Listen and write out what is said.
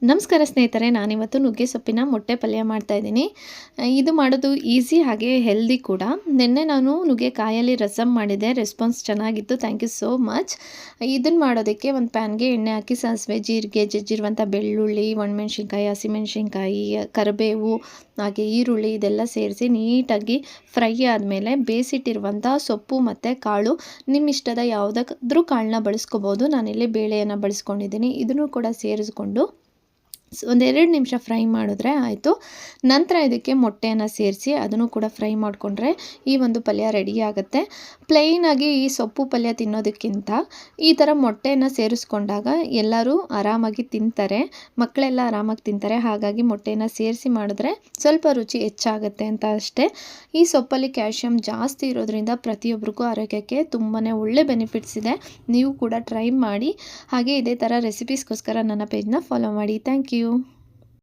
ನಮಸ್ಕಾರ ಸ್ನೇಹಿತರೆ, ನಾನಿವತ್ತು ನುಗ್ಗೆ ಸೊಪ್ಪಿನ ಮೊಟ್ಟೆ ಪಲ್ಯ ಮಾಡ್ತಾಯಿದ್ದೀನಿ. ಇದು ಮಾಡೋದು ಈಸಿ ಹಾಗೆ ಹೆಲ್ದಿ ಕೂಡ. ನಿನ್ನೆ ನಾನು ನುಗ್ಗೆಕಾಯಲ್ಲಿ ರಸಮ್ ಮಾಡಿದ್ದೆ, ರೆಸ್ಪಾನ್ಸ್ ಚೆನ್ನಾಗಿತ್ತು. Thank you so much. ಇದನ್ನು ಮಾಡೋದಕ್ಕೆ ಒಂದು ಪ್ಯಾನ್ಗೆ ಎಣ್ಣೆ ಹಾಕಿ ಸಾಸಿವೆ, ಜೀರಿಗೆ, ಜಜ್ಜಿರುವಂಥ ಬೆಳ್ಳುಳ್ಳಿ, ಒಣಮೆಣ್ಸಿನ್ಕಾಯಿ, ಹಸಿಮೆಣ್ಸಿನ್ಕಾಯಿ, ಕರಿಬೇವು ಹಾಗೆ ಈರುಳ್ಳಿ ಇದೆಲ್ಲ ಸೇರಿಸಿ ನೀಟಾಗಿ ಫ್ರೈ ಆದಮೇಲೆ ಬೇಯಿಸಿಟ್ಟಿರುವಂಥ ಸೊಪ್ಪು ಮತ್ತು ಕಾಳು, ನಿಮ್ಮ ಇಷ್ಟದ ಯಾವುದಾದ್ರೂ ಕಾಳನ್ನ ಬಳಸ್ಕೋಬೋದು. ನಾನಿಲ್ಲಿ ಬೇಳೆಯನ್ನು ಬಳಸ್ಕೊಂಡಿದ್ದೀನಿ. ಇದನ್ನು ಕೂಡ ಸೇರಿಸ್ಕೊಂಡು ಒಂದೆರಡು ನಿಮಿಷ ಫ್ರೈ ಮಾಡಿದ್ರೆ ಆಯಿತು. ನಂತರ ಇದಕ್ಕೆ ಮೊಟ್ಟೆಯನ್ನು ಸೇರಿಸಿ ಅದನ್ನು ಕೂಡ ಫ್ರೈ ಮಾಡಿಕೊಂಡ್ರೆ ಈ ಒಂದು ಪಲ್ಯ ರೆಡಿ ಆಗುತ್ತೆ. ಪ್ಲೈನಾಗಿ ಈ ಸೊಪ್ಪು ಪಲ್ಯ ತಿನ್ನೋದಕ್ಕಿಂತ ಈ ಥರ ಮೊಟ್ಟೆಯನ್ನು ಸೇರಿಸ್ಕೊಂಡಾಗ ಎಲ್ಲರೂ ಆರಾಮಾಗಿ ತಿಂತಾರೆ, ಮಕ್ಕಳೆಲ್ಲ ಆರಾಮಾಗಿ ತಿಂತಾರೆ. ಹಾಗಾಗಿ ಮೊಟ್ಟೆಯನ್ನು ಸೇರಿಸಿ ಮಾಡಿದ್ರೆ ಸ್ವಲ್ಪ ರುಚಿ ಹೆಚ್ಚಾಗುತ್ತೆ ಅಂತ ಅಷ್ಟೇ. ಈ ಸೊಪ್ಪಲ್ಲಿ ಕ್ಯಾಲ್ಶಿಯಂ ಜಾಸ್ತಿ ಇರೋದ್ರಿಂದ ಪ್ರತಿಯೊಬ್ಬರಿಗೂ ಆರೋಗ್ಯಕ್ಕೆ ತುಂಬಾ ಒಳ್ಳೆ ಬೆನಿಫಿಟ್ಸ್ ಇದೆ. ನೀವು ಕೂಡ ಟ್ರೈ ಮಾಡಿ. ಹಾಗೆ ಇದೇ ಥರ ರೆಸಿಪೀಸ್ಗೋಸ್ಕರ ನನ್ನ ಪೇಜ್ನ ಫಾಲೋ ಮಾಡಿ. Thank you.